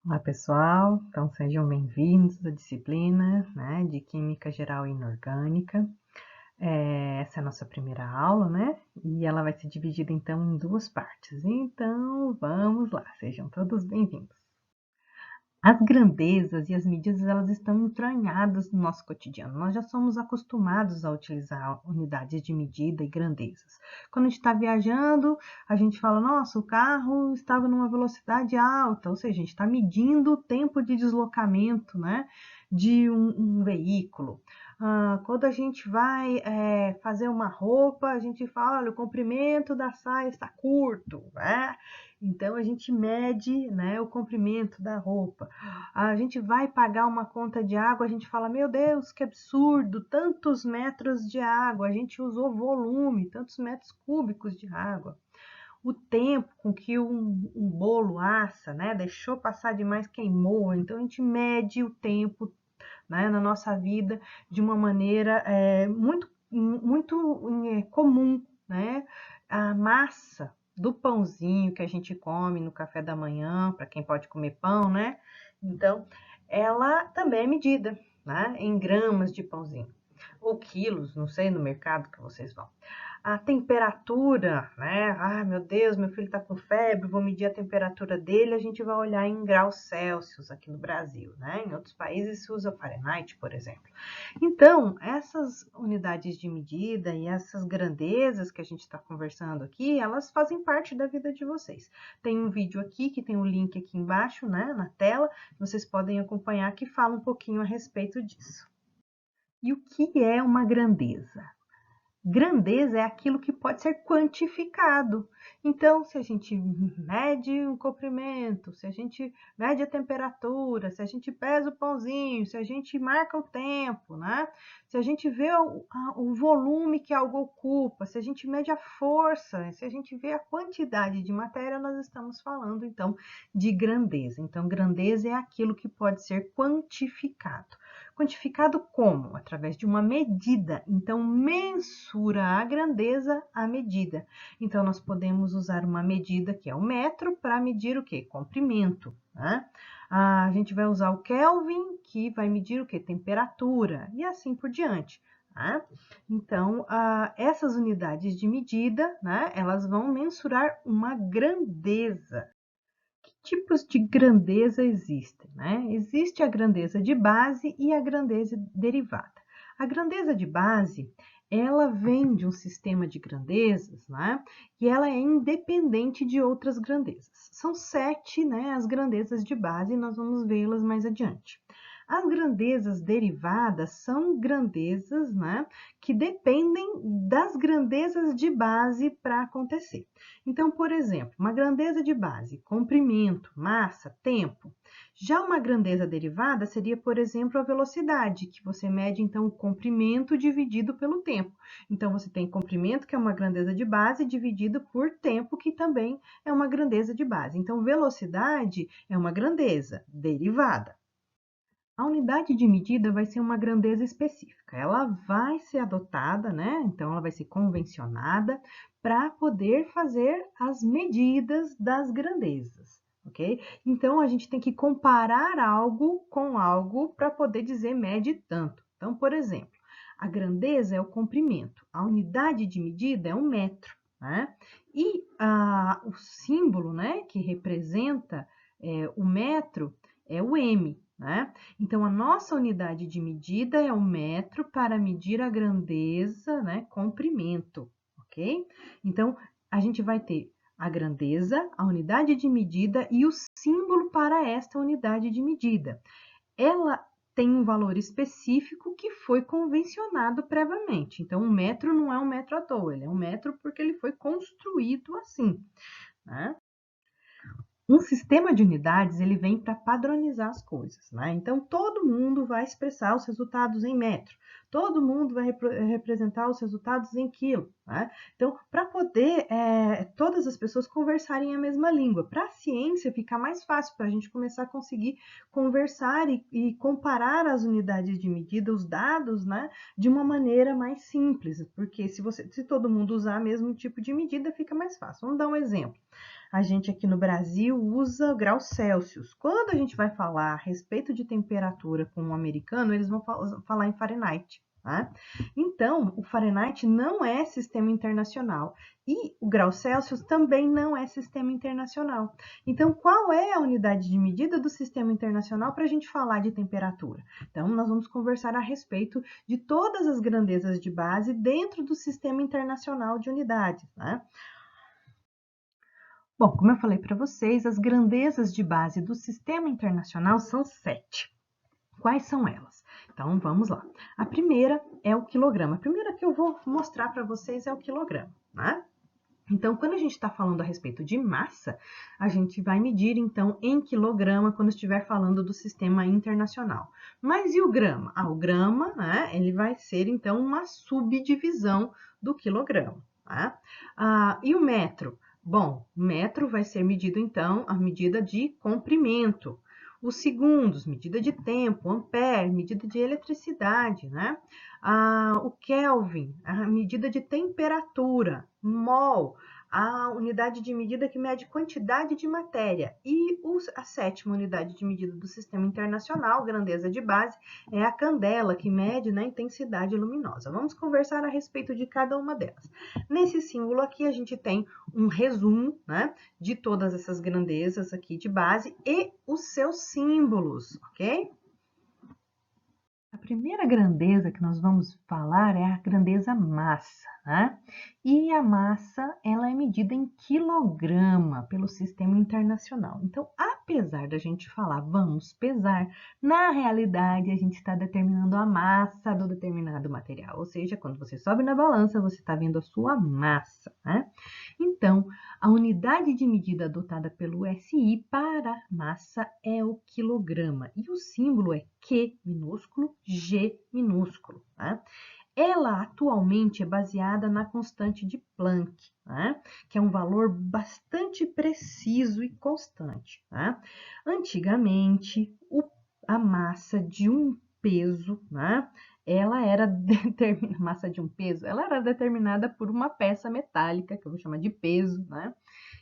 Olá, pessoal. Então, sejam bem-vindos à disciplina, né, de Química Geral e Inorgânica. Essa é a nossa primeira aula, né? E ela vai ser dividida, então, em duas partes. Então, vamos lá. Sejam todos bem-vindos. As grandezas e as medidas, elas estão entranhadas no nosso cotidiano. Nós já somos acostumados a utilizar unidades de medida e grandezas. Quando a gente está viajando, a gente fala, nossa, o carro estava numa velocidade alta, ou seja, a gente está medindo o tempo de deslocamento, né, de um veículo. Quando a gente vai fazer uma roupa, a gente fala, olha, o comprimento da saia está curto, né? Então, a gente mede, né, o comprimento da roupa. A gente vai pagar uma conta de água, a gente fala, meu Deus, que absurdo, tantos metros de água, a gente usou volume, tantos metros cúbicos de água. O tempo com que um bolo assa, né, deixou passar demais, queimou. Então, a gente mede o tempo, né, na nossa vida de uma maneira muito comum, né? A massa do pãozinho que a gente come no café da manhã, para quem pode comer pão, né? Então, ela também é medida, né, em gramas de pãozinho, ou quilos, não sei, no mercado que vocês vão. A temperatura, né? Ah, meu Deus, meu filho está com febre, vou medir a temperatura dele, a gente vai olhar em graus Celsius aqui no Brasil, né? Em outros países se usa Fahrenheit, por exemplo. Então, essas unidades de medida e essas grandezas que a gente está conversando aqui, elas fazem parte da vida de vocês. Tem um vídeo aqui, que tem um link aqui embaixo, né, na tela, vocês podem acompanhar, que fala um pouquinho a respeito disso. E o que é uma grandeza? Grandeza é aquilo que pode ser quantificado. Então, se a gente mede um comprimento, se a gente mede a temperatura, se a gente pesa o pãozinho, se a gente marca o tempo, né? Se a gente vê o volume que algo ocupa, se a gente mede a força, se a gente vê a quantidade de matéria, nós estamos falando, então, de grandeza. Então, grandeza é aquilo que pode ser quantificado. Quantificado como? Através de uma medida. Então, mensura a grandeza à medida. Então, nós podemos usar uma medida que é o metro para medir o quê? Comprimento, né? A gente vai usar o Kelvin, que vai medir o quê? Temperatura, e assim por diante. Né? Então, essas unidades de medida, né, elas vão mensurar uma grandeza. Que tipos de grandeza existem, né? Existe a grandeza de base e a grandeza derivada. A grandeza de base, ela vem de um sistema de grandezas, né? E ela é independente de outras grandezas. São 7, né, as grandezas de base, e nós vamos vê-las mais adiante. As grandezas derivadas são grandezas, né, que dependem das grandezas de base para acontecer. Então, por exemplo, uma grandeza de base, comprimento, massa, tempo. Já uma grandeza derivada seria, por exemplo, a velocidade, que você mede, então, o comprimento dividido pelo tempo. Então, você tem comprimento, que é uma grandeza de base, dividido por tempo, que também é uma grandeza de base. Então, velocidade é uma grandeza derivada. A unidade de medida vai ser uma grandeza específica. Ela vai ser adotada, né? Então, ela vai ser convencionada para poder fazer as medidas das grandezas, ok? Então, a gente tem que comparar algo com algo para poder dizer mede tanto. Então, por exemplo, a grandeza é o comprimento, a unidade de medida é um metro, né? E o símbolo, né, que representa o metro é o M, né? Então, a nossa unidade de medida é o metro para medir a grandeza, né? Comprimento, ok? Então, a gente vai ter a grandeza, a unidade de medida e o símbolo para esta unidade de medida. Ela tem um valor específico que foi convencionado previamente. Então, um metro não é um metro à toa, ele é um metro porque ele foi construído assim, né? Um sistema de unidades, ele vem para padronizar as coisas, né? Então, todo mundo vai expressar os resultados em metro. todo mundo vai representar os resultados em quilo, né? Então, para poder todas as pessoas conversarem a mesma língua, para a ciência ficar mais fácil, para a gente começar a conseguir conversar e comparar as unidades de medida, os dados, né, de uma maneira mais simples, porque se todo mundo usar o mesmo tipo de medida, fica mais fácil. Vamos dar um exemplo. A gente aqui no Brasil usa graus Celsius. Quando a gente vai falar a respeito de temperatura com um americano, eles vão falar em Fahrenheit. Tá? Então, o Fahrenheit não é sistema internacional e o grau Celsius também não é sistema internacional. Então, qual é a unidade de medida do sistema internacional para a gente falar de temperatura? Então, nós vamos conversar a respeito de todas as grandezas de base dentro do sistema internacional de unidades, né? Bom, como eu falei para vocês, as grandezas de base do sistema internacional são 7. Quais são elas? Então, vamos lá. A primeira é o quilograma. A primeira que eu vou mostrar para vocês é o quilograma, né? Então, quando a gente está falando a respeito de massa, a gente vai medir, então, em quilograma quando estiver falando do sistema internacional. Mas e o grama? O grama, né, ele vai ser, então, uma subdivisão do quilograma, né? E o metro? Bom, o metro vai ser medido, então, a medida de comprimento. Os segundos, medida de tempo, ampere, medida de eletricidade, né? O Kelvin, a medida de temperatura, mol, a unidade de medida que mede quantidade de matéria. E a sétima unidade de medida do sistema internacional, grandeza de base, é a candela, que mede na intensidade luminosa. Vamos conversar a respeito de cada uma delas. Nesse símbolo aqui, a gente tem um resumo, né, de todas essas grandezas aqui de base e os seus símbolos, ok? A primeira grandeza que nós vamos falar é a grandeza massa, né? E a massa, ela é medida em quilograma pelo sistema internacional. Então, apesar da gente falar vamos pesar, na realidade a gente está determinando a massa do determinado material. Ou seja, quando você sobe na balança, você está vendo a sua massa, né? Então, a unidade de medida adotada pelo SI para massa é o quilograma. E o símbolo é Q minúsculo, G minúsculo. Tá? Ela atualmente é baseada na constante de Planck, né? Que é um valor bastante preciso e constante. Tá? Antigamente, a massa de um peso, né? Ela era massa de um peso, ela era determinada por uma peça metálica, que eu vou chamar de peso, né?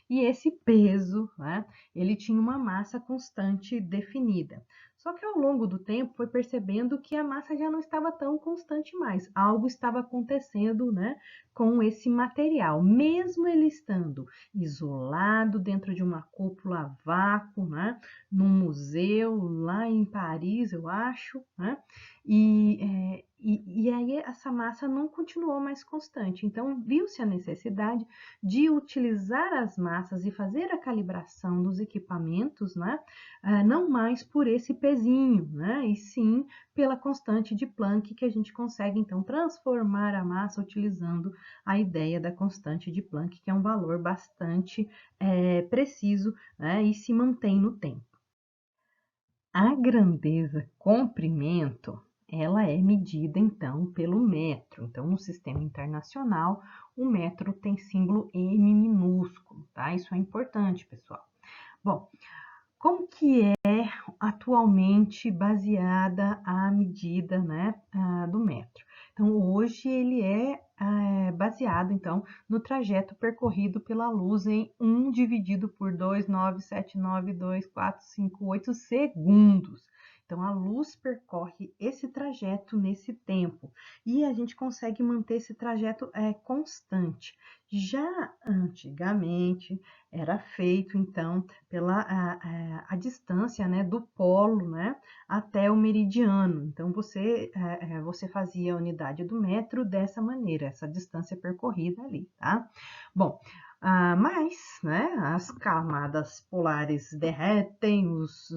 E esse peso, né, ele tinha uma massa constante definida. Só que ao longo do tempo foi percebendo que a massa já não estava tão constante mais. Algo estava acontecendo, né, com esse material, mesmo ele estando isolado dentro de uma cúpula a vácuo, né, num museu lá em Paris, eu acho, né, e aí essa massa não continuou mais constante. Então viu-se a necessidade de utilizar as massas e fazer a calibração dos equipamentos, né? Não mais por esse pezinho, né? E sim pela constante de Planck, que a gente consegue então transformar a massa utilizando a ideia da constante de Planck, que é um valor bastante preciso, né? E se mantém no tempo. A grandeza comprimento, ela é medida então pelo metro. Então, no sistema internacional, o metro tem símbolo M minúsculo, tá? Isso é importante, pessoal. Bom, como que é atualmente baseada a medida, né, do metro? Então, hoje ele é baseado, então, no trajeto percorrido pela luz em 1 dividido por 2,9792458 segundos. Então, a luz percorre esse trajeto nesse tempo e a gente consegue manter esse trajeto constante. Já antigamente era feito, então, pela a distância, né, do polo, né, até o meridiano. Então, você fazia a unidade do metro dessa maneira, essa distância percorrida ali, tá? Bom, mas, né, as camadas polares derretem, os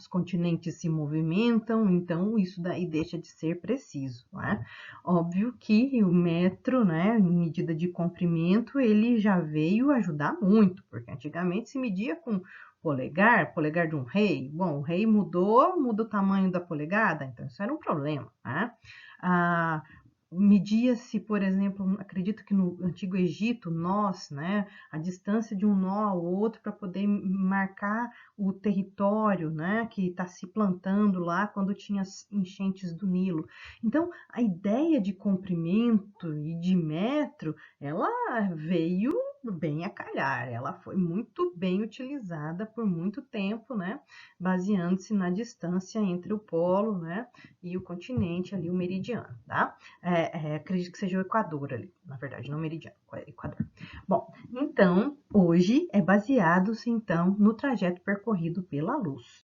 continentes se movimentam, então isso daí deixa de ser preciso, né? Óbvio que o metro, né, em medida de comprimento, ele já veio ajudar muito, porque antigamente se media com polegar de um rei. Bom, o rei muda o tamanho da polegada, então isso era um problema, né? Media-se, por exemplo, acredito que no Antigo Egito, nós, né, a distância de um nó ao outro para poder marcar o território, né, que está se plantando lá quando tinha as enchentes do Nilo. Então, a ideia de comprimento e de metro, ela veio bem a calhar, ela foi muito bem utilizada por muito tempo, né, baseando-se na distância entre o polo, né, e o continente ali, o meridiano, tá? Acredito que seja o Equador ali, na verdade, não meridiano, Equador. Bom, então, hoje é baseado-se, então, no trajeto percorrido pela luz.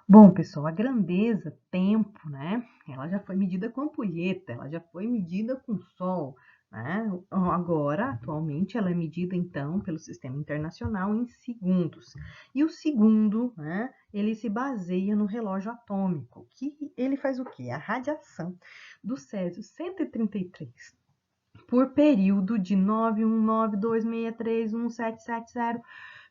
Bom, pessoal, a grandeza, tempo, né? Ela já foi medida com ampulheta, ela já foi medida com sol, né? Agora, atualmente, ela é medida, então, pelo Sistema Internacional em segundos. E o segundo, né? Ele se baseia no relógio atômico, que ele faz o quê? A radiação do Césio 133 por período de 91926311770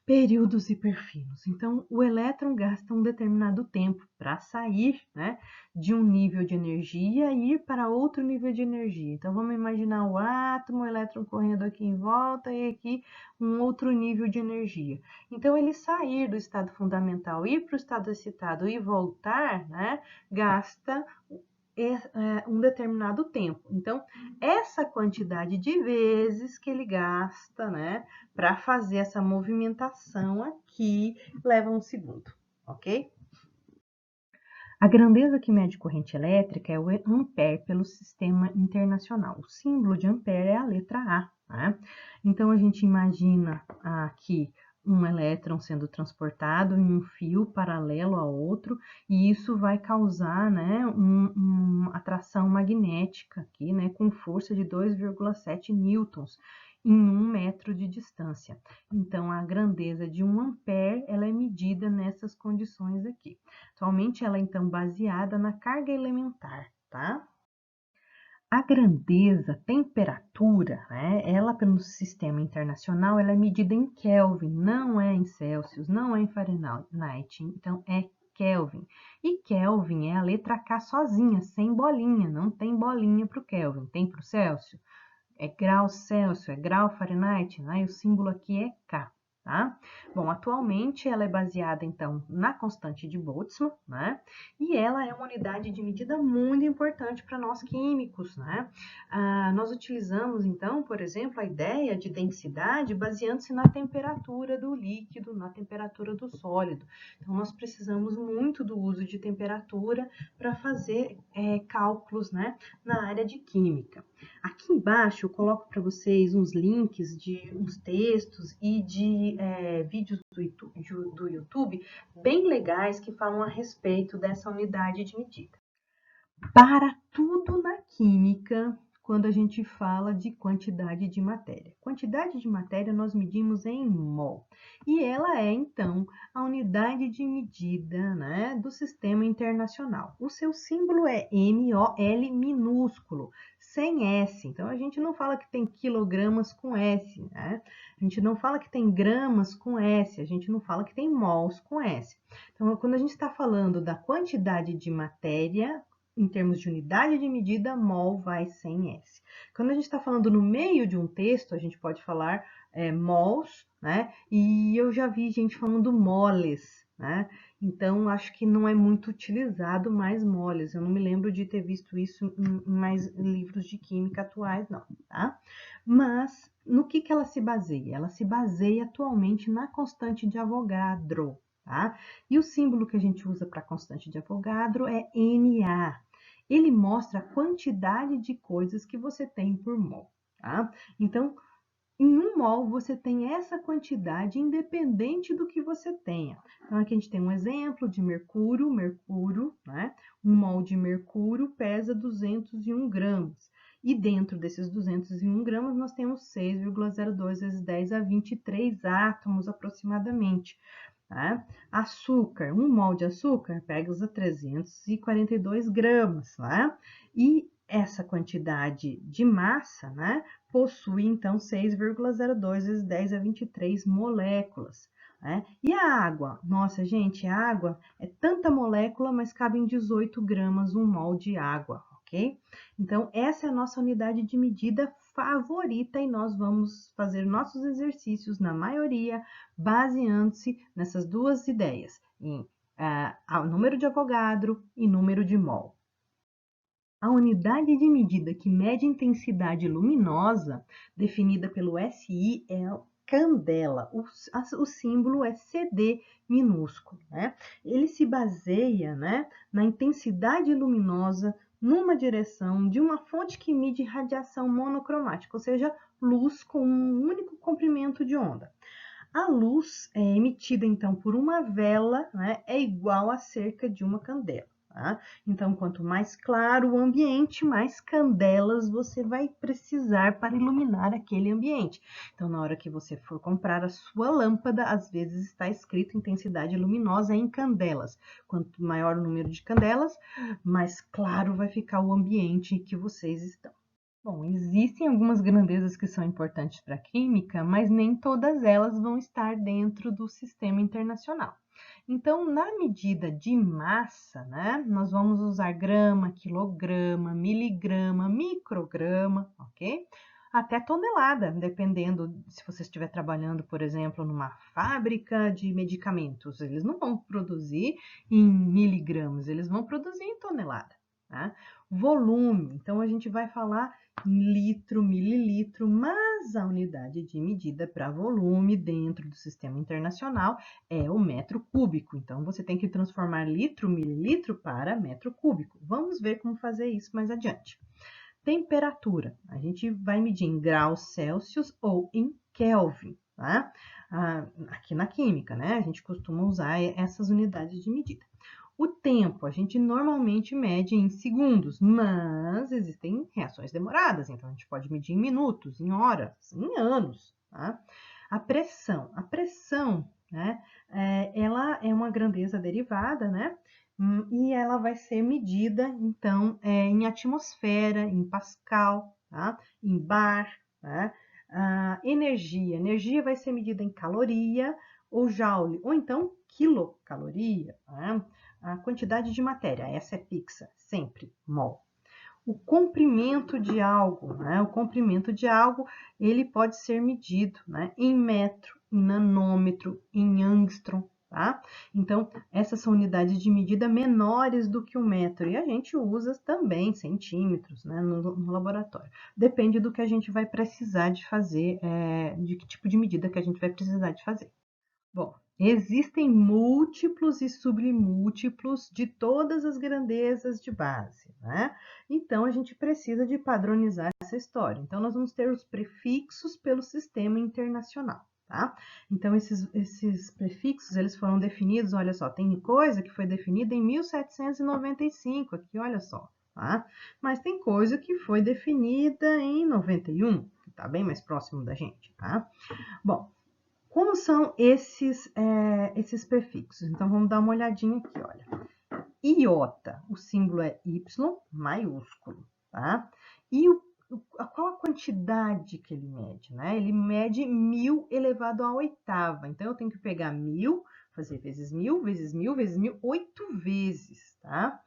períodos hiperfinos. Então, o elétron gasta um determinado tempo para sair, né, de um nível de energia e ir para outro nível de energia. Então, vamos imaginar o átomo, o elétron correndo aqui em volta e aqui um outro nível de energia. Então, ele sair do estado fundamental, ir para o estado excitado e voltar, né, gasta um determinado tempo. Então, essa quantidade de vezes que ele gasta, né, para fazer essa movimentação aqui, leva um segundo, ok? A grandeza que mede corrente elétrica é o ampere pelo sistema internacional. O símbolo de ampere é a letra A, né? Então, a gente imagina aqui um elétron sendo transportado em um fio paralelo a outro, e isso vai causar, né, uma atração magnética aqui, né, com força de 2,7 newtons em 1 metro de distância. Então, a grandeza de 1 ampere, ela é medida nessas condições aqui. Atualmente, ela é, então, baseada na carga elementar, tá? A grandeza, temperatura, né, ela pelo sistema internacional, ela é medida em Kelvin, não é em Celsius, não é em Fahrenheit, então é Kelvin. E Kelvin é a letra K sozinha, sem bolinha, não tem bolinha para o Kelvin, tem para o Celsius? É grau Celsius, é grau Fahrenheit, né? E o símbolo aqui é K. Tá? Bom, atualmente ela é baseada, então, na constante de Boltzmann, né? E ela é uma unidade de medida muito importante para nós químicos, né? Nós utilizamos, então, por exemplo, a ideia de densidade baseando-se na temperatura do líquido, na temperatura do sólido. Então, nós precisamos muito do uso de temperatura para fazer cálculos, né, na área de química. Aqui embaixo eu coloco para vocês uns links de uns textos e de vídeos do YouTube bem legais que falam a respeito dessa unidade de medida. Para tudo na química, quando a gente fala de quantidade de matéria. Quantidade de matéria nós medimos em mol. E ela é, então, a unidade de medida, né, do sistema internacional. O seu símbolo é MOL minúsculo, sem S. Então, a gente não fala que tem quilogramas com S, né? A gente não fala que tem gramas com S, a gente não fala que tem mols com S. Então, quando a gente está falando da quantidade de matéria, em termos de unidade de medida, mol vai sem S. Quando a gente está falando no meio de um texto, a gente pode falar mols, né? E eu já vi gente falando moles, né? Então, acho que não é muito utilizado mais moles. Eu não me lembro de ter visto isso em mais livros de química atuais, não, tá? Mas, no que ela se baseia? Ela se baseia atualmente na constante de Avogadro, tá? E o símbolo que a gente usa para a constante de Avogadro é Na. Ele mostra a quantidade de coisas que você tem por mol, tá? Então, em 1 mol, você tem essa quantidade independente do que você tenha. Então, aqui a gente tem um exemplo de mercúrio, né? 1 mol de mercúrio pesa 201 gramas. E dentro desses 201 gramas, nós temos 6,02 vezes 10 a 23 átomos aproximadamente. Tá? Açúcar, 1 mol de açúcar pesa 342 gramas, tá? E essa quantidade de massa, né, possui então 6,02 vezes 10 a 23 moléculas. Né? E a água? Nossa, gente, a água é tanta molécula, mas cabe em 18 gramas 1 mol de água. ok? Então, essa é a nossa unidade de medida favorita e nós vamos fazer nossos exercícios, na maioria, baseando-se nessas duas ideias, em número de Avogadro e número de mol. A unidade de medida que mede a intensidade luminosa, definida pelo SI, é a candela. O símbolo é CD minúsculo, né? Ele se baseia, né, na intensidade luminosa numa direção de uma fonte que mide radiação monocromática, ou seja, luz com um único comprimento de onda. A luz emitida, então, por uma vela, né, é igual a cerca de uma candela. Tá? Então, quanto mais claro o ambiente, mais candelas você vai precisar para iluminar aquele ambiente. Então, na hora que você for comprar a sua lâmpada, às vezes está escrito intensidade luminosa em candelas. Quanto maior o número de candelas, mais claro vai ficar o ambiente que vocês estão. Bom, existem algumas grandezas que são importantes para a química, mas nem todas elas vão estar dentro do sistema internacional. Então, na medida de massa, né, nós vamos usar grama, quilograma, miligrama, micrograma, ok? Até tonelada, dependendo se você estiver trabalhando, por exemplo, numa fábrica de medicamentos. Eles não vão produzir em miligramas, eles vão produzir em tonelada. Tá? Volume, então a gente vai falar em litro, mililitro, mas a unidade de medida para volume dentro do sistema internacional é o metro cúbico. Então, você tem que transformar litro, mililitro para metro cúbico. Vamos ver como fazer isso mais adiante. Temperatura, a gente vai medir em graus Celsius ou em Kelvin, tá? Aqui na química, né? A gente costuma usar essas unidades de medida. O tempo, a gente normalmente mede em segundos, mas existem reações demoradas, então a gente pode medir em minutos, em horas, em anos. Tá? A pressão, né, ela é uma grandeza derivada, né, e ela vai ser medida, então, em atmosfera, em Pascal, tá? Em bar, tá? Energia vai ser medida em caloria ou joule, ou então quilocaloria, tá? A quantidade de matéria, essa é fixa, sempre, mol. O comprimento de algo, né? O comprimento de algo, ele pode ser medido, né? Em metro, em nanômetro, em angstrom, tá? Então, essas são unidades de medida menores do que o metro, e a gente usa também centímetros, né? No laboratório. Depende do que a gente vai precisar de fazer, de que tipo de medida que a gente vai precisar de fazer. Bom, existem múltiplos e submúltiplos de todas as grandezas de base, né? Então, a gente precisa de padronizar essa história. Então, nós vamos ter os prefixos pelo sistema internacional, tá? Então, esses prefixos, eles foram definidos, olha só, tem coisa que foi definida em 1795, aqui, olha só, tá? Mas tem coisa que foi definida em 91, que está bem mais próximo da gente, tá? Bom, como são esses prefixos? Então, vamos dar uma olhadinha aqui, olha. Iota, o símbolo é Y maiúsculo, tá? E qual a quantidade que ele mede, né? Ele mede 1000 elevado à oitava. Então, eu tenho que pegar 1000, fazer vezes 1000, vezes 1000, vezes 1000, 8 vezes, tá?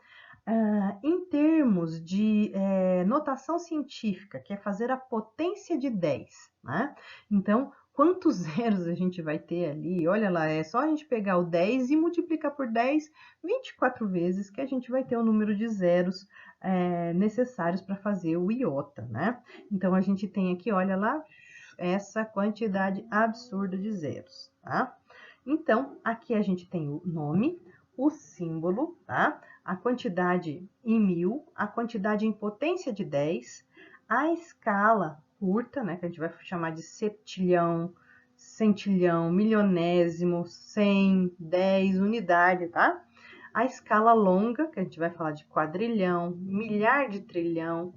Em termos de notação científica, que é fazer a potência de 10, né? Então, quantos zeros a gente vai ter ali? Olha lá, é só a gente pegar o 10 e multiplicar por 10, 24 vezes, que a gente vai ter o número de zeros necessários para fazer o iota, né? Então, a gente tem aqui, olha lá, essa quantidade absurda de zeros, tá? Então, aqui a gente tem o nome, o símbolo, tá? A quantidade em 1000, a quantidade em potência de 10, a escala curta, né, que a gente vai chamar de septilhão, centilhão, milionésimo, 100, 10, unidade, tá? A escala longa, que a gente vai falar de quadrilhão, milhar de trilhão,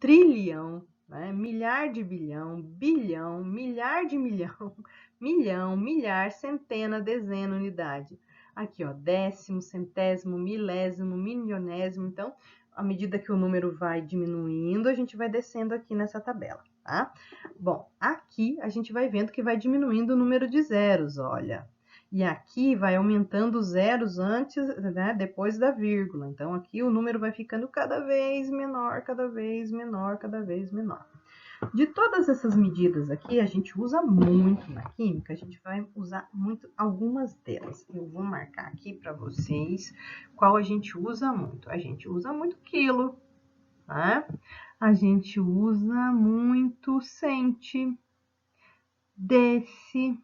trilhão, né? Milhar de bilhão, bilhão, milhar de milhão, milhão, milhar, centena, dezena, unidade. Aqui, ó, décimo, centésimo, milésimo, milionésimo. Então, à medida que o número vai diminuindo, a gente vai descendo aqui nessa tabela, tá? Bom, aqui a gente vai vendo que vai diminuindo o número de zeros, olha. E aqui vai aumentando os zeros antes, né, depois da vírgula. Então, aqui o número vai ficando cada vez menor, cada vez menor, cada vez menor. De todas essas medidas aqui, a gente usa muito na química, a gente vai usar muito algumas delas. Eu vou marcar aqui para vocês qual a gente usa muito. A gente usa muito quilo, tá? A gente usa muito centi, deci,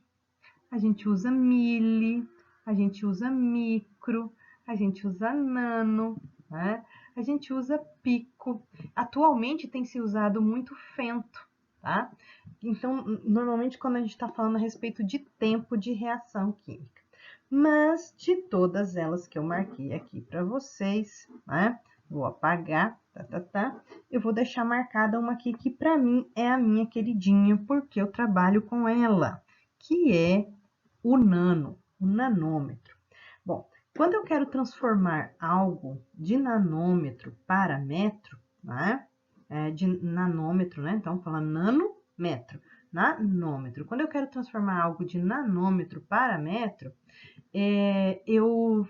a gente usa mili, a gente usa micro, a gente usa nano, né? A gente usa pico. Atualmente tem se usado muito fento, tá? Então, normalmente quando a gente está falando a respeito de tempo de reação química. Mas de todas elas que eu marquei aqui para vocês, né? Vou apagar, eu vou deixar marcada uma aqui que para mim é a minha queridinha, porque eu trabalho com ela, que é o nanômetro. Bom, quando eu quero transformar algo de nanômetro para metro, né? De nanômetro, né? Então, falando nanômetro, nanômetro. Quando eu quero transformar algo de nanômetro para metro, eu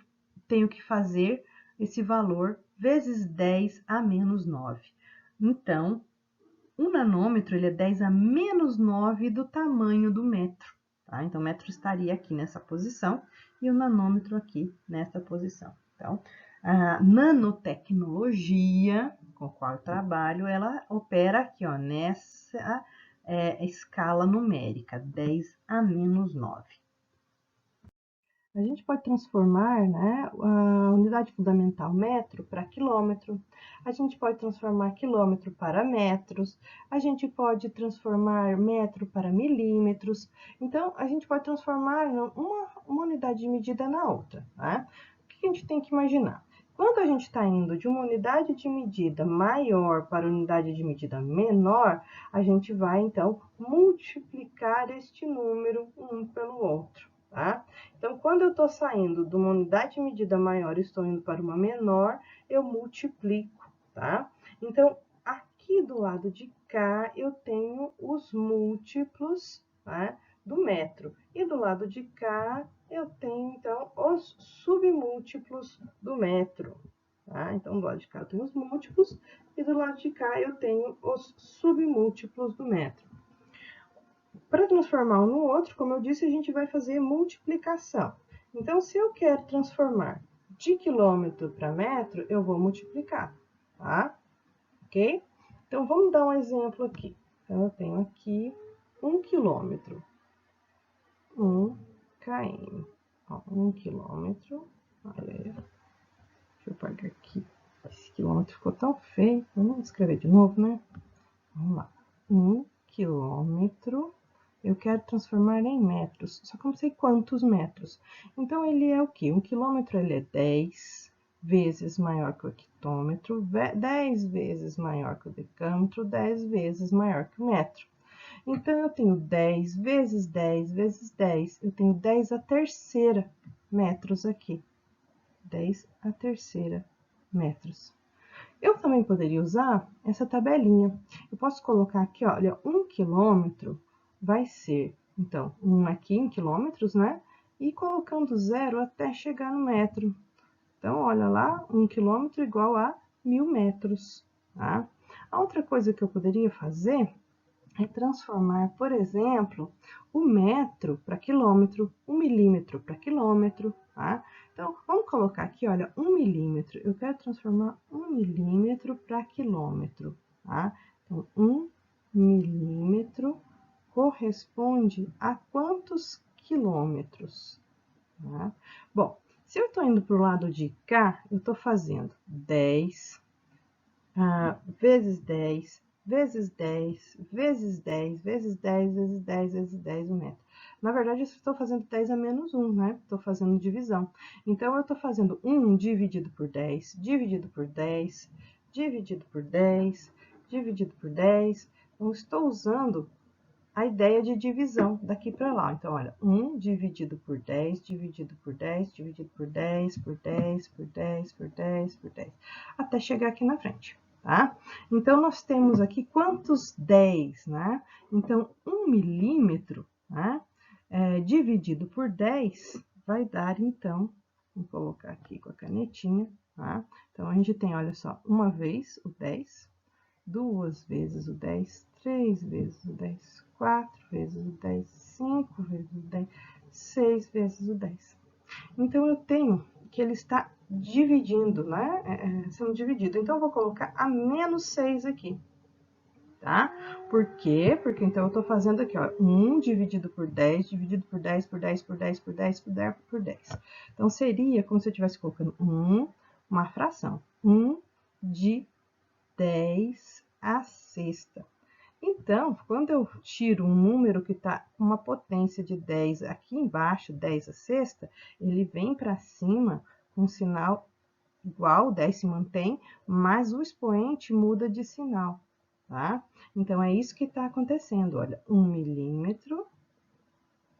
tenho que fazer esse valor vezes 10 a menos 9. Então, o nanômetro ele é 10 a menos 9 do tamanho do metro. Tá? Então, o metro estaria aqui nessa posição e o nanômetro aqui nessa posição. Então, a nanotecnologia com a qual eu trabalho, ela opera aqui, ó, nessa escala numérica, 10 a menos 9. A gente pode transformar, né, a unidade fundamental metro para quilômetro, a gente pode transformar quilômetro para metros, a gente pode transformar metro para milímetros, então a gente pode transformar uma unidade de medida na outra, né? O que a gente tem que imaginar? Quando a gente está indo de uma unidade de medida maior para unidade de medida menor, a gente vai, então, multiplicar este número um pelo outro. Tá? Então, quando eu estou saindo de uma unidade de medida maior e estou indo para uma menor, eu multiplico, tá? Então, aqui do lado de cá, eu tenho os múltiplos, tá, do metro. E do lado de cá, eu tenho, então, os submúltiplos do metro. Tá? Então, do lado de cá eu tenho os múltiplos e do lado de cá eu tenho os submúltiplos do metro. Para transformar um no outro, como eu disse, a gente vai fazer multiplicação. Então, se eu quero transformar de quilômetro para metro, eu vou multiplicar, tá? Ok? Então, vamos dar um exemplo aqui. Então, eu tenho aqui 1 quilômetro. 1 km. Ó, 1 quilômetro. Olha aí. Deixa eu apagar aqui. Esse quilômetro ficou tão feio. Vamos escrever de novo, né? Vamos lá. 1 quilômetro. Eu quero transformar em metros, só que eu não sei quantos metros. Então, ele é o quê? 1 quilômetro ele é 10 vezes maior que o hectômetro, 10 vezes maior que o decâmetro, 10 vezes maior que o metro. Então, eu tenho 10 vezes 10 vezes 10. Eu tenho 10 a terceira metros aqui. 10 a terceira metros. Eu também poderia usar essa tabelinha. Eu posso colocar aqui, olha, 1 quilômetro vai ser, então, 1 aqui em quilômetros, né? E colocando zero até chegar no metro. Então, olha lá, 1 quilômetro igual a 1000 metros, tá? A outra coisa que eu poderia fazer é transformar, por exemplo, o metro para quilômetro, o milímetro para quilômetro, tá? Então, vamos colocar aqui, olha, 1 milímetro. Eu quero transformar 1 milímetro para quilômetro, tá? Então, 1 milímetro corresponde a quantos quilômetros? Tá? Bom, se eu estou indo para o lado de cá, eu estou fazendo 10 vezes 10, vezes 10, vezes 10, vezes 10, vezes 10, vezes 10 o metro. Na verdade, eu estou fazendo 10 a menos 1, né? Estou fazendo divisão. Então, eu estou fazendo 1 dividido por 10, dividido por 10, dividido por 10, dividido por 10. Então, estou usando a ideia de divisão daqui para lá. Então, olha, 1 dividido por 10, dividido por 10, dividido por 10, por 10, por 10, por 10, por 10, até chegar aqui na frente, tá? Então, nós temos aqui quantos 10, né? Então, 1 milímetro, né? Dividido por 10 vai dar, então, vou colocar aqui com a canetinha, tá? Então, a gente tem, olha só, uma vez o 10, duas vezes o 10, três vezes o 10, quatro vezes o 10, cinco vezes o 10, seis vezes o 10. Então, eu tenho que ele está dividindo, né? Sendo dividido. Então, eu vou colocar a menos 6 aqui, tá? Por quê? Porque então eu tô fazendo aqui, ó, 1 dividido por 10, dividido por 10, por 10, por 10, por 10, por 10, por 10. Então, seria como se eu estivesse colocando uma fração. 1 de 10 à sexta. Então, quando eu tiro um número que está com uma potência de 10 aqui embaixo, 10 à sexta, ele vem para cima com um sinal igual, o 10 se mantém, mas o expoente muda de sinal, tá? Então, é isso que está acontecendo, olha, 1 milímetro,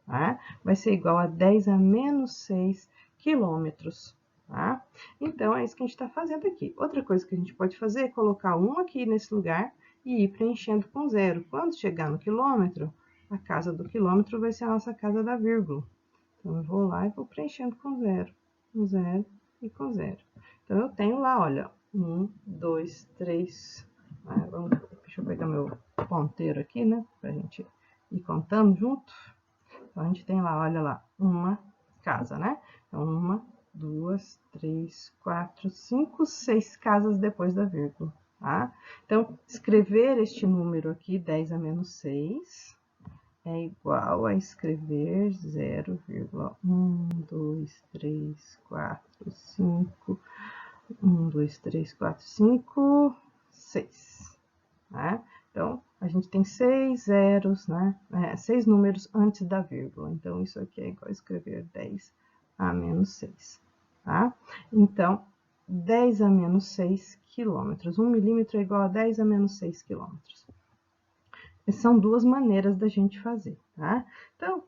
tá? Vai ser igual a 10 a menos 6 quilômetros, tá? Então, é isso que a gente está fazendo aqui. Outra coisa que a gente pode fazer é colocar 1 aqui nesse lugar e ir preenchendo com 0. Quando chegar no quilômetro, a casa do quilômetro vai ser a nossa casa da vírgula. Então, eu vou lá e vou preenchendo com 0, com 0 e com 0. Então, eu tenho lá, olha, 1, 2, 3. Deixa eu pegar meu ponteiro aqui, né? Pra gente ir contando junto. Então, a gente tem lá, olha lá, uma casa, né? Então, 1, 2, 3, 4, 5, 6 casas depois da vírgula, tá? Então, escrever este número aqui, 10 a menos 6, é igual a escrever 0,1, 2, 3, 4, 5, 1, 2, 3, 4, 5, 6, né? Então, a gente tem 6 zeros, né? 6 números antes da vírgula. Então, isso aqui é igual a escrever 10 a menos 6, tá? Então, 10 a menos 6 quilômetros. 1 milímetro é igual a 10 a menos 6 quilômetros. São duas maneiras da gente fazer, tá? Então,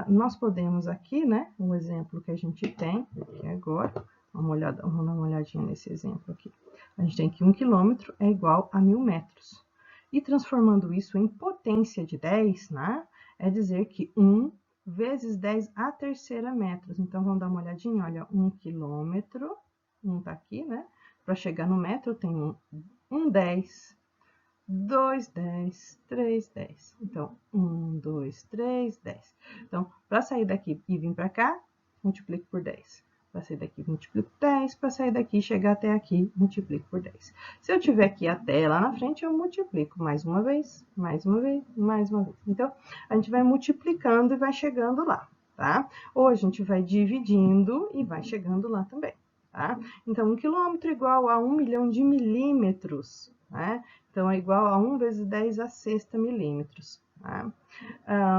nós podemos aqui, né? O exemplo que a gente tem aqui agora, vamos dar uma olhadinha nesse exemplo aqui. A gente tem que 1 quilômetro é igual a 1000 metros. E transformando isso em potência de 10, né? É dizer que 1 vezes 10 à terceira metros. Então, vamos dar uma olhadinha, olha, 1 quilômetro, 1 tá aqui, né? Para chegar no metro, eu tenho 1 10, 2, 10, 3, 10. Então, 1, 2, 3, 10. Então, para sair daqui e vir para cá, multiplico por 10. Para sair daqui, multiplico por 10. Para sair daqui e chegar até aqui, multiplico por 10. Se eu tiver aqui até lá na frente, eu multiplico mais uma vez, mais uma vez, mais uma vez. Então, a gente vai multiplicando e vai chegando lá, tá? Ou a gente vai dividindo e vai chegando lá também, tá? Então, 1 quilômetro igual a 1 milhão de milímetros, né? Então, é igual a 1 vezes 10 à sexta milímetros. Tá?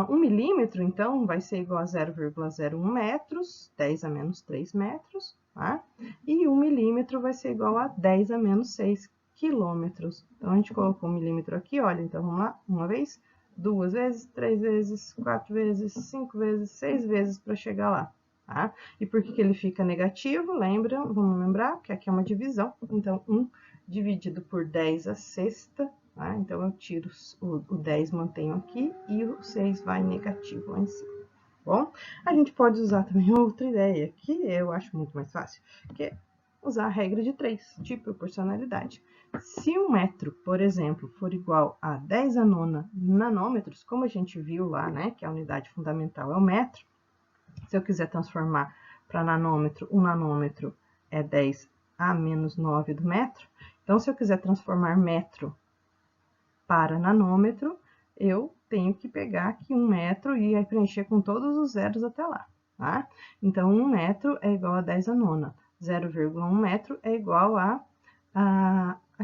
1 milímetro, então, vai ser igual a 0,01 metros, 10 a menos 3 metros. Tá? E 1 milímetro vai ser igual a 10 a menos 6 quilômetros. Então, a gente colocou 1 milímetro aqui, olha, então, vamos lá, uma vez, duas vezes, três vezes, quatro vezes, 5 vezes, 6 vezes para chegar lá. Tá? E por que ele fica negativo? Vamos lembrar que aqui é uma divisão, então 1 dividido por 10 à sexta, tá? Então, eu tiro o 10, mantenho aqui, e o 6 vai negativo lá em cima. Bom, a gente pode usar também outra ideia, que eu acho muito mais fácil, que é usar a regra de 3, de proporcionalidade. Se 1 metro, por exemplo, for igual a 10 a nona nanômetros, como a gente viu lá, né, que a unidade fundamental é o metro, se eu quiser transformar para nanômetro, o nanômetro é 10 a menos 9 do metro. Então, se eu quiser transformar metro para nanômetro, eu tenho que pegar aqui 1 metro e aí preencher com todos os zeros até lá, tá? Então, 1 metro é igual a 10 a nona. 0,1 metro é igual a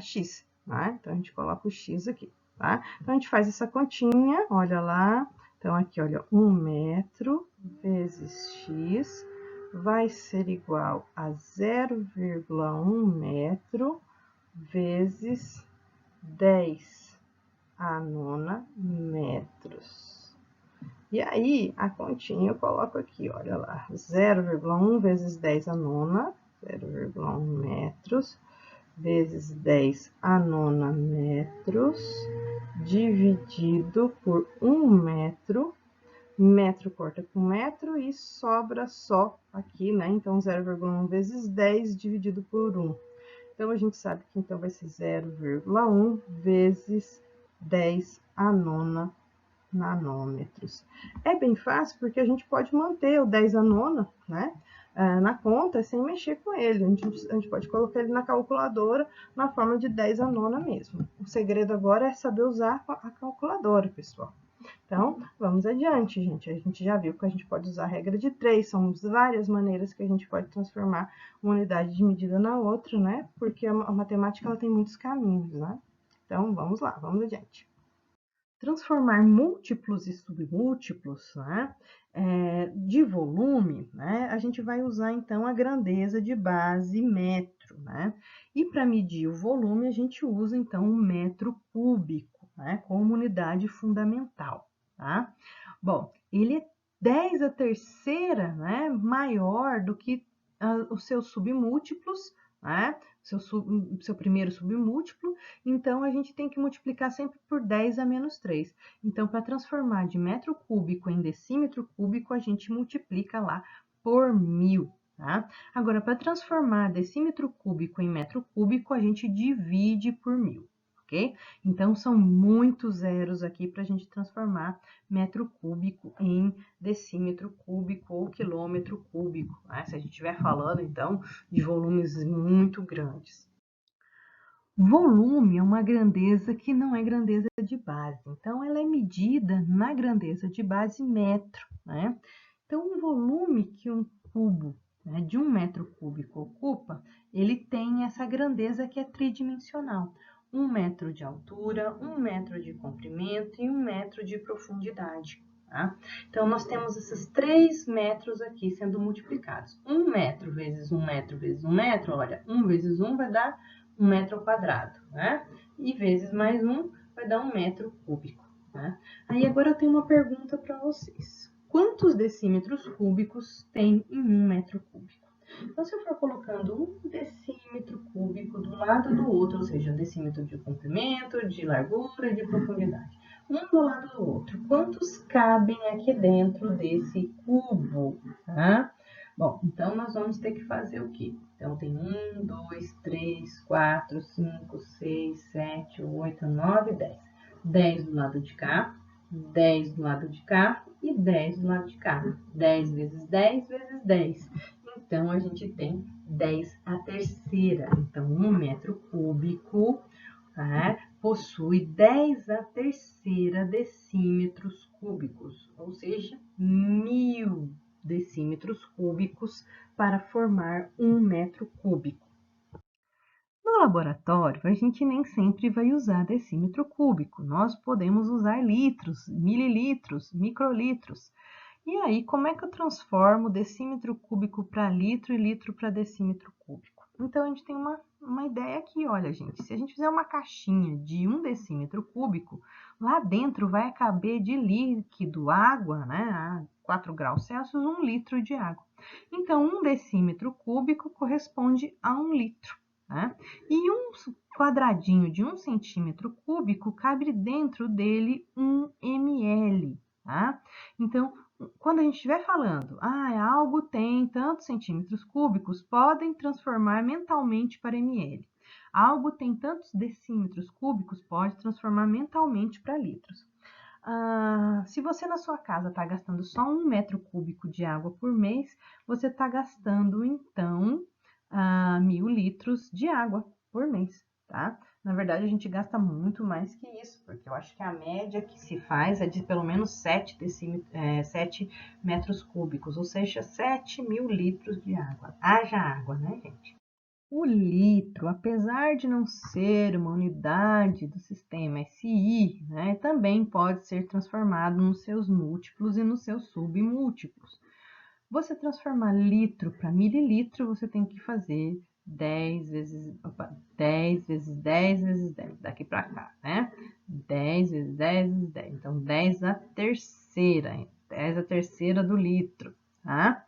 x, tá? Então, a gente coloca o x aqui, tá? Então, a gente faz essa continha, olha lá. Então, aqui, olha, 1 metro vezes x vai ser igual a 0,1 metro vezes 10 a nona metros. E aí, a continha eu coloco aqui, olha lá, 0,1 vezes 10 a nona, 0,1 metros, vezes 10 a nona metros, dividido por 1 metro, metro corta com metro e sobra só aqui, né? Então, 0,1 vezes 10 dividido por 1. Então, a gente sabe que então vai ser 0,1 vezes 10 a nona nanômetros. É bem fácil porque a gente pode manter o 10 a nona, né? Na conta sem mexer com ele. A gente pode colocar ele na calculadora na forma de 10 a nona mesmo. O segredo agora é saber usar a calculadora, pessoal. Então, vamos adiante, gente. A gente já viu que a gente pode usar a regra de 3, são várias maneiras que a gente pode transformar uma unidade de medida na outra, né? Porque a matemática ela tem muitos caminhos, né? Então, vamos lá, vamos adiante. Transformar múltiplos e submúltiplos, né, de volume, né, a gente vai usar então a grandeza de base metro, né? E para medir o volume, a gente usa então o metro cúbico, né, como unidade fundamental, tá? Bom, ele é 10 a terceira, né, maior do que os seus submúltiplos, né? Seu primeiro submúltiplo, então a gente tem que multiplicar sempre por 10 a menos 3. Então, para transformar de metro cúbico em decímetro cúbico, a gente multiplica lá por 1000. Tá? Agora, para transformar decímetro cúbico em metro cúbico, a gente divide por 1000. Ok? Então, são muitos zeros aqui para a gente transformar metro cúbico em decímetro cúbico ou quilômetro cúbico, né? Se a gente estiver falando, então, de volumes muito grandes. Volume é uma grandeza que não é grandeza de base, então ela é medida na grandeza de base metro, né? Então, um volume que um cubo, né, de 1 metro cúbico ocupa, ele tem essa grandeza que é tridimensional. 1 metro de altura, 1 metro de comprimento e 1 metro de profundidade. Tá? Então, nós temos esses 3 metros aqui sendo multiplicados. 1 metro vezes 1 metro vezes 1 metro, olha, 1 vezes 1 vai dar 1 metro quadrado, né? E vezes mais 1 vai dar 1 metro cúbico, né? Aí agora eu tenho uma pergunta para vocês. Quantos decímetros cúbicos tem em 1 metro cúbico? Então, se eu for colocando 1 decímetro cúbico de um lado do outro, ou seja, decímetro de comprimento, de largura e de profundidade, um do lado do outro, quantos cabem aqui dentro desse cubo? Tá? Bom, então nós vamos ter que fazer o quê? Então, tem 1, 2, 3, 4, 5, 6, 7, 8, 9, 10. 10 do lado de cá, 10 do lado de cá e 10 do lado de cá. 10 vezes 10 vezes 10. Então, a gente tem 10 a terceira. Então, 1 metro cúbico, tá, possui 10 a terceira decímetros cúbicos, ou seja, 1000 decímetros cúbicos para formar 1 metro cúbico. No laboratório, a gente nem sempre vai usar decímetro cúbico, nós podemos usar litros, mililitros, microlitros. E aí, como é que eu transformo decímetro cúbico para litro e litro para decímetro cúbico? Então, a gente tem uma ideia aqui, olha, gente, se a gente fizer uma caixinha de 1 decímetro cúbico, lá dentro vai caber de líquido, água, né, a 4 graus Celsius, 1 litro de água. Então, 1 decímetro cúbico corresponde a 1 litro. Né? E um quadradinho de 1 centímetro cúbico cabe dentro dele 1 ml. Tá? Então, quando a gente estiver falando, algo tem tantos centímetros cúbicos, podem transformar mentalmente para ml. Algo tem tantos decímetros cúbicos, pode transformar mentalmente para litros. Se você na sua casa está gastando só 1 metro cúbico de água por mês, você está gastando, então, 1000 litros de água por mês, tá? Na verdade, a gente gasta muito mais que isso, porque eu acho que a média que se faz é de pelo menos 7 metros cúbicos, ou seja, 7.000 litros de água. Haja água, né, gente? O litro, apesar de não ser uma unidade do sistema SI, né, também pode ser transformado nos seus múltiplos e nos seus submúltiplos. Você transformar litro para mililitro, você tem que fazer 10 vezes 10 vezes 10 vezes 10, daqui para cá, né? 10 vezes 10 vezes 10. Então, 10 a terceira, 10 a terceira do litro, tá?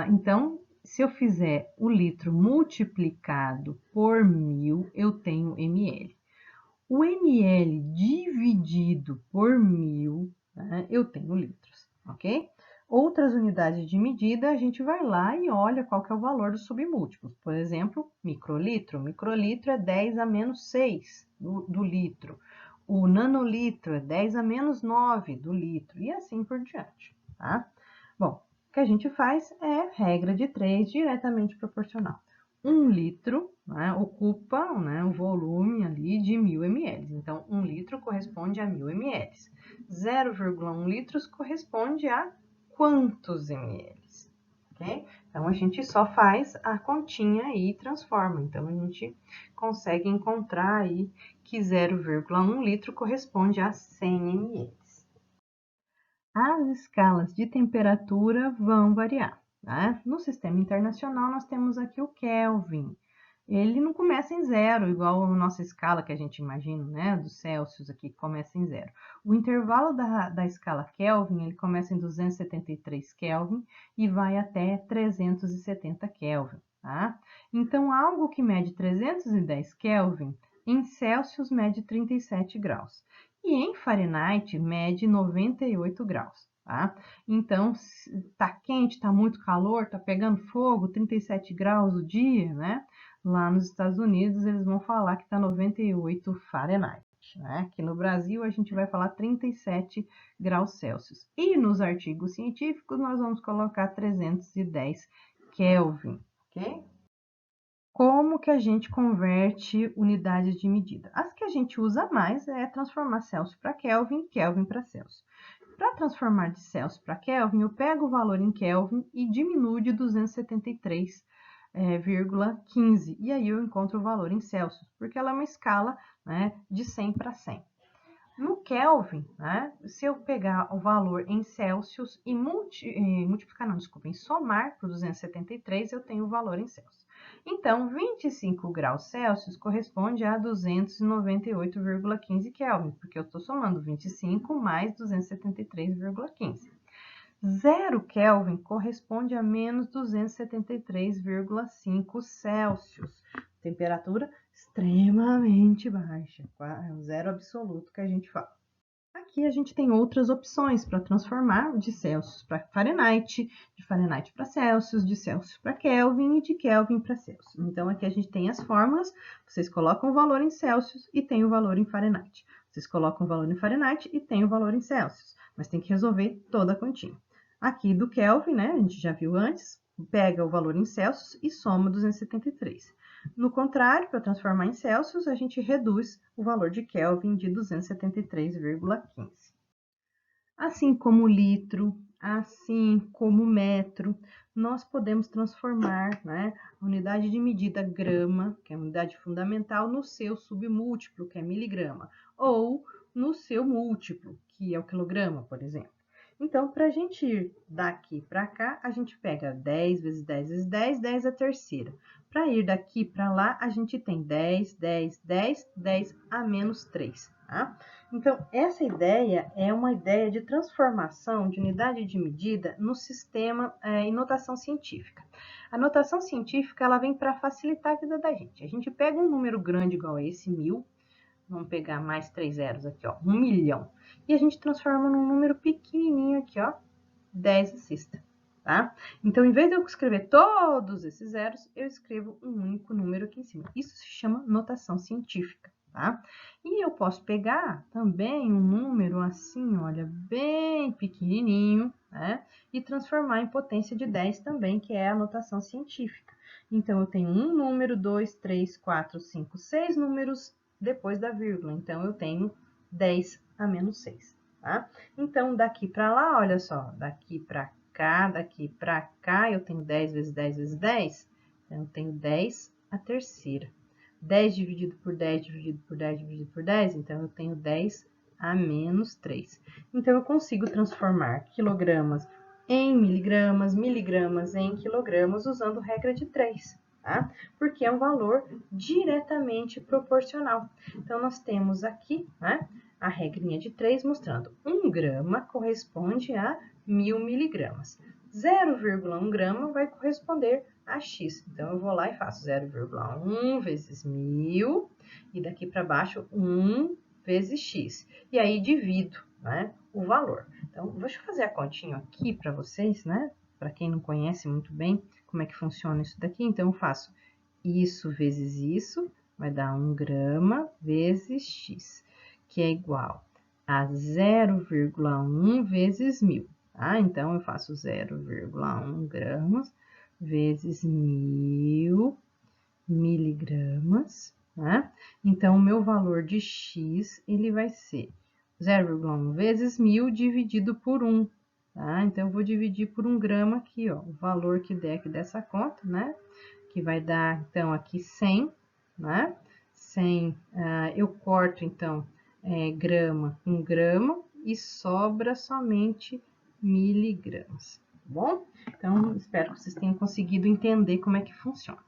Então, se eu fizer o litro multiplicado por 1000, eu tenho ml. O ml dividido por 1000, né, eu tenho litros. ok? Outras unidades de medida, a gente vai lá e olha qual que é o valor dos submúltiplos. Por exemplo, microlitro. Microlitro é 10 a menos 6 do litro. O nanolitro é 10 a menos 9 do litro, e assim por diante, tá? Bom, o que a gente faz é regra de 3, diretamente proporcional. 1 litro, né, ocupa, né, o volume ali de 1000 ml. Então, 1 litro corresponde a 1000 ml. 0,1 litros corresponde a quantos ml? Okay? Então, a gente só faz a continha e transforma. Então, a gente consegue encontrar aí que 0,1 litro corresponde a 100 ml. As escalas de temperatura vão variar, né? No sistema internacional, nós temos aqui o Kelvin. Ele não começa em zero, igual a nossa escala que a gente imagina, né? Do Celsius aqui, que começa em zero. O intervalo da escala Kelvin, ele começa em 273 Kelvin e vai até 370 Kelvin, tá? Então, algo que mede 310 Kelvin, em Celsius mede 37 graus. E em Fahrenheit mede 98 graus, tá? Então, tá quente, tá muito calor, tá pegando fogo, 37 graus o dia, né? Lá nos Estados Unidos, eles vão falar que tá 98 Fahrenheit, né? Aqui no Brasil, a gente vai falar 37 graus Celsius. E nos artigos científicos, nós vamos colocar 310 Kelvin, ok? Como que a gente converte unidades de medida? As que a gente usa mais é transformar Celsius para Kelvin, Kelvin para Celsius. Para transformar de Celsius para Kelvin, eu pego o valor em Kelvin e diminuo de 273,15. E aí eu encontro o valor em Celsius, porque ela é uma escala, né, de 100 para 100. No Kelvin, né, se eu pegar o valor em Celsius e multiplicar, não, desculpa, em somar por 273, eu tenho o valor em Celsius. Então, 25 graus Celsius corresponde a 298,15 Kelvin, porque eu estou somando 25 mais 273,15. 0 Kelvin corresponde a menos 273,5 Celsius. Temperatura extremamente baixa, é o zero absoluto que a gente fala. Aqui a gente tem outras opções para transformar de Celsius para Fahrenheit, de Fahrenheit para Celsius, de Celsius para Kelvin e de Kelvin para Celsius. Então, aqui a gente tem as fórmulas, vocês colocam o valor em Celsius e tem o valor em Fahrenheit. Vocês colocam o valor em Fahrenheit e tem o valor em Celsius, mas tem que resolver toda a continha. Aqui do Kelvin, né, a gente já viu antes, pega o valor em Celsius e soma 273. No contrário, para transformar em Celsius, a gente reduz o valor de Kelvin de 273,15. Assim como litro, assim como metro, nós podemos transformar, né, a unidade de medida grama, que é a unidade fundamental, no seu submúltiplo, que é miligrama, ou no seu múltiplo, que é o quilograma, por exemplo. Então, para a gente ir daqui para cá, a gente pega 10 vezes 10 vezes 10, 10 é a terceira. Para ir daqui para lá, a gente tem 10, 10, 10, 10 a menos 3, tá? Então, essa ideia é uma ideia de transformação de unidade de medida no sistema em notação científica. A notação científica, ela vem para facilitar a vida da gente. A gente pega um número grande igual a esse, 1000, vamos pegar mais 3 zeros aqui, ó, 1 milhão. E a gente transforma num número pequenininho aqui, ó, 10 a sexta, tá? Então, em vez de eu escrever todos esses zeros, eu escrevo um único número aqui em cima. Isso se chama notação científica, tá? E eu posso pegar também um número assim, olha, bem pequenininho, né? E transformar em potência de 10 também, que é a notação científica. Então, eu tenho um número, 2, 3, 4, 5, 6 números depois da vírgula. Então, eu tenho 10 a menos 6, tá? Então, daqui para lá, olha só, daqui para cá, eu tenho 10 vezes 10 vezes 10, então, eu tenho 10 a terceira. 10 dividido por 10, dividido por 10, dividido por 10, então, eu tenho 10 a menos 3. Então, eu consigo transformar quilogramas em miligramas, miligramas em quilogramas, usando regra de 3. Tá? Porque é um valor diretamente proporcional. Então, nós temos aqui, né, a regrinha de 3 mostrando 1 grama corresponde a 1000 miligramas. 0,1 grama vai corresponder a x. Então, eu vou lá e faço 0,1 vezes 1000 e daqui para baixo 1 vezes x. E aí, divido né, o valor. Então, deixa eu fazer a continha aqui para vocês, né? Para quem não conhece muito bem como é que funciona isso daqui, então eu faço isso vezes isso, vai dar 1 grama vezes x, que é igual a 0,1 vezes 1000, tá? Então, eu faço 0,1 gramas vezes 1000 miligramas, né? Então, o meu valor de x, ele vai ser 0,1 vezes 1000 dividido por 1, tá? Então, eu vou dividir por 1 grama aqui, ó, o valor que der aqui dessa conta, né? Que vai dar, então, aqui 100, né? 100, eu corto, então, grama em grama e sobra somente miligramas, tá bom? Então, espero que vocês tenham conseguido entender como é que funciona.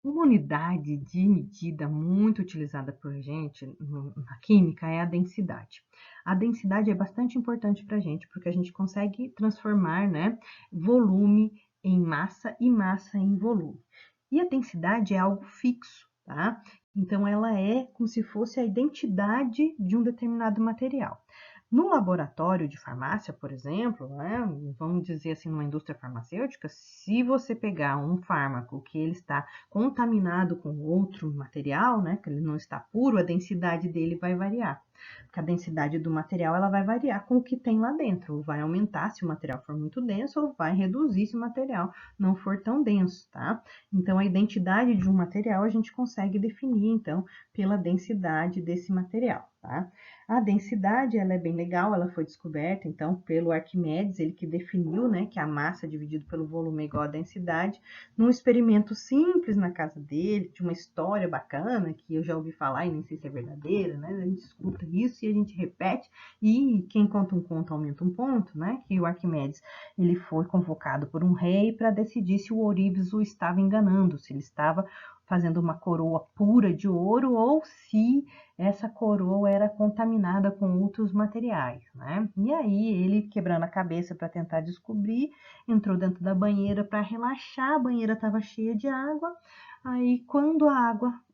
Uma unidade de medida muito utilizada por gente na química é a densidade. A densidade é bastante importante para a gente, porque a gente consegue transformar, né, volume em massa e massa em volume. E a densidade é algo fixo, tá? Então, ela é como se fosse a identidade de um determinado material. No laboratório de farmácia, por exemplo, né, vamos dizer assim, numa indústria farmacêutica, se você pegar um fármaco que ele está contaminado com outro material, né, que ele não está puro, a densidade dele vai variar. Porque a densidade do material ela vai variar com o que tem lá dentro, ou vai aumentar se o material for muito denso, ou vai reduzir se o material não for tão denso, tá? Então, a identidade de um material a gente consegue definir, então, pela densidade desse material, tá? A densidade, ela é bem legal, ela foi descoberta, então, pelo Arquimedes, ele que definiu, né, que a massa dividido pelo volume é igual à densidade, num experimento simples na casa dele, de uma história bacana, que eu já ouvi falar e nem sei se é verdadeira, né, a gente escuta isso e a gente repete, e quem conta um conto aumenta um ponto, né, que o Arquimedes, ele foi convocado por um rei para decidir se o ourives o estava enganando, se ele estava fazendo uma coroa pura de ouro ou se essa coroa era contaminada com outros materiais, né? E aí ele, quebrando a cabeça para tentar descobrir, entrou dentro da banheira para relaxar, a banheira estava cheia de água. Aí quando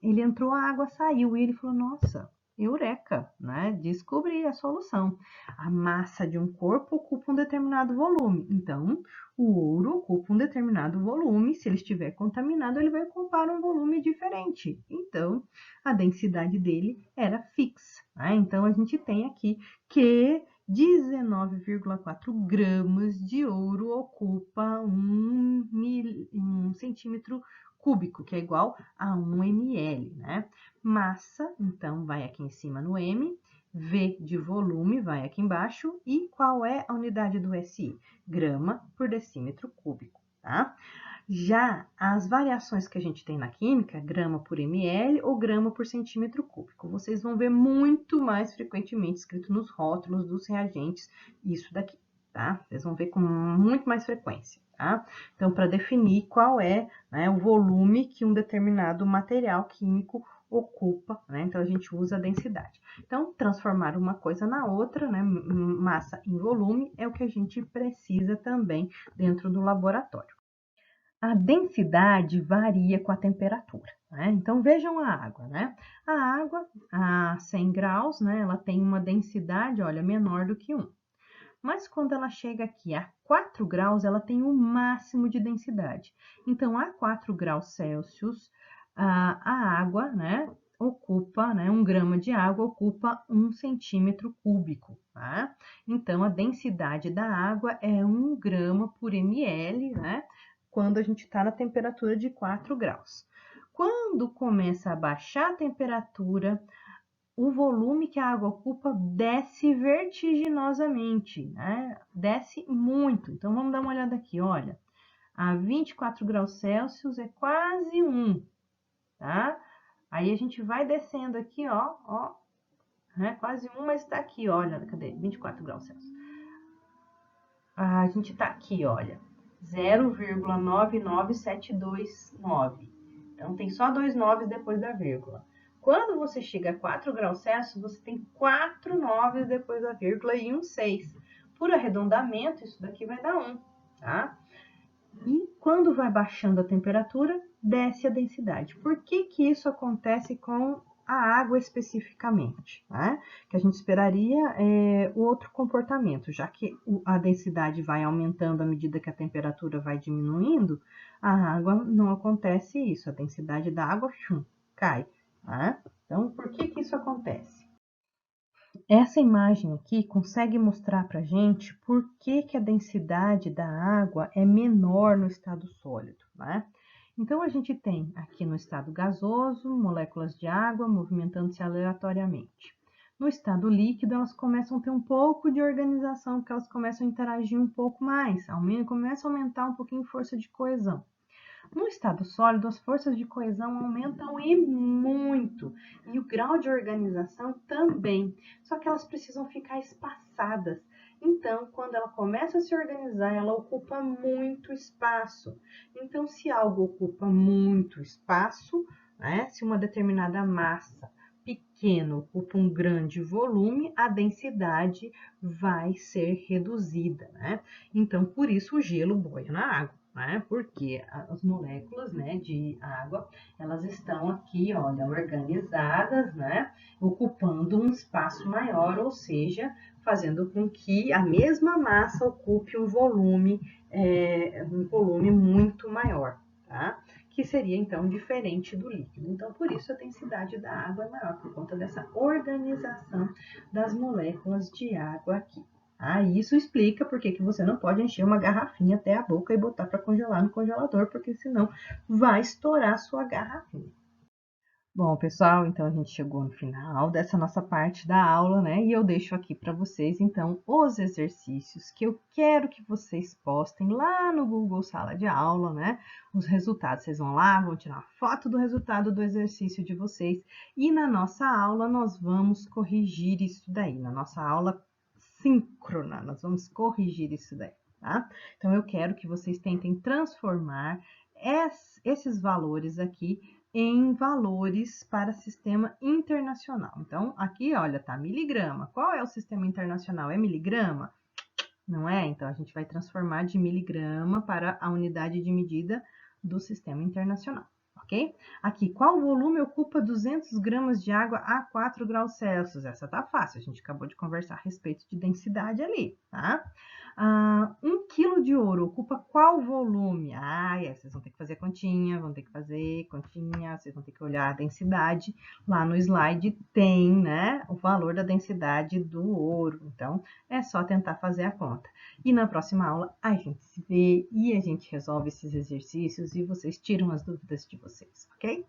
ele entrou, a água saiu e ele falou: "Nossa, eureka, né? Descobri a solução. A massa de um corpo ocupa um determinado volume. Então, o ouro ocupa um determinado volume. Se ele estiver contaminado, ele vai ocupar um volume diferente. Então, a densidade dele era fixa. Né? Então, a gente tem aqui que 19,4 gramas de ouro ocupa um centímetro cúbico, que é igual a 1 ml, né? Massa, então, vai aqui em cima no M, V de volume vai aqui embaixo, e qual é a unidade do SI? Grama por decímetro cúbico, tá? Já as variações que a gente tem na química, grama por ml ou grama por centímetro cúbico, vocês vão ver muito mais frequentemente escrito nos rótulos dos reagentes isso daqui, tá? Vocês vão ver com muito mais frequência, tá? Então, para definir qual é, né, o volume que um determinado material químico ocupa, né? Então, a gente usa a densidade. Então, transformar uma coisa na outra, né, massa em volume, é o que a gente precisa também dentro do laboratório. A densidade varia com a temperatura, né? Então, vejam a água, né? A água a 100 graus, né, ela tem uma densidade, olha, menor do que 1. Mas quando ela chega aqui a 4 graus, ela tem o máximo de densidade. Então, a 4 graus Celsius, a água, né, ocupa, né, 1 grama de água ocupa 1 centímetro cúbico, tá? Então, a densidade da água é 1 grama por ml, né, quando a gente está na temperatura de 4 graus. Quando começa a baixar a temperatura, o volume que a água ocupa desce vertiginosamente, né? Desce muito. Então, vamos dar uma olhada aqui, olha. A 24 graus Celsius é quase 1, tá? Aí a gente vai descendo aqui, ó, né? Quase 1, mas tá aqui, olha, cadê? 24 graus Celsius. A gente tá aqui, olha, 0,99729. Então, tem só 2 noves depois da vírgula. Quando você chega a 4 graus Celsius, você tem 4 noves depois da vírgula e um 6. Por arredondamento, isso daqui vai dar 1, tá? E quando vai baixando a temperatura, desce a densidade. Por que que isso acontece com a água especificamente, né? Que a gente esperaria o outro comportamento, já que a densidade vai aumentando à medida que a temperatura vai diminuindo, a água não acontece isso, a densidade da água cai, né? Então, por que isso acontece? Essa imagem aqui consegue mostrar para a gente por que a densidade da água é menor no estado sólido, né? Então, a gente tem aqui no estado gasoso, moléculas de água movimentando-se aleatoriamente. No estado líquido, elas começam a ter um pouco de organização, porque elas começam a interagir um pouco mais, começa a aumentar um pouquinho a força de coesão. No estado sólido, as forças de coesão aumentam e muito, e o grau de organização também, só que elas precisam ficar espaçadas. Então, quando ela começa a se organizar, ela ocupa muito espaço. Então, se algo ocupa muito espaço, né, se uma determinada massa pequena ocupa um grande volume, a densidade vai ser reduzida, né? Então, por isso o gelo boia na água, né? Porque as moléculas, né, de água, elas estão aqui, olha, organizadas, né, ocupando um espaço maior, ou seja, fazendo com que a mesma massa ocupe um volume muito maior, tá? Que seria então diferente do líquido. Então, por isso a densidade da água é maior, por conta dessa organização das moléculas de água aqui. Isso explica por que você não pode encher uma garrafinha até a boca e botar para congelar no congelador, porque senão vai estourar a sua garrafinha. Bom, pessoal, então a gente chegou no final dessa nossa parte da aula, né? E eu deixo aqui para vocês, então, os exercícios que eu quero que vocês postem lá no Google Sala de Aula, né? Os resultados, vocês vão lá, vão tirar uma foto do resultado do exercício de vocês e na nossa aula nós vamos corrigir isso daí, na nossa aula síncrona, nós vamos corrigir isso daí, tá? Então, eu quero que vocês tentem transformar esses valores aqui em valores para sistema internacional. Então, aqui, olha, tá miligrama. Qual é o sistema internacional? É miligrama? Não é? Então, a gente vai transformar de miligrama para a unidade de medida do sistema internacional, ok? Aqui, qual volume ocupa 200 gramas de água a 4 graus Celsius? Essa tá fácil, a gente acabou de conversar a respeito de densidade ali, tá? 1 quilo de ouro ocupa qual volume? Vocês vão ter que fazer continha, vocês vão ter que olhar a densidade. Lá no slide tem, né, o valor da densidade do ouro. Então, é só tentar fazer a conta. E na próxima aula a gente se vê e a gente resolve esses exercícios e vocês tiram as dúvidas de vocês, ok?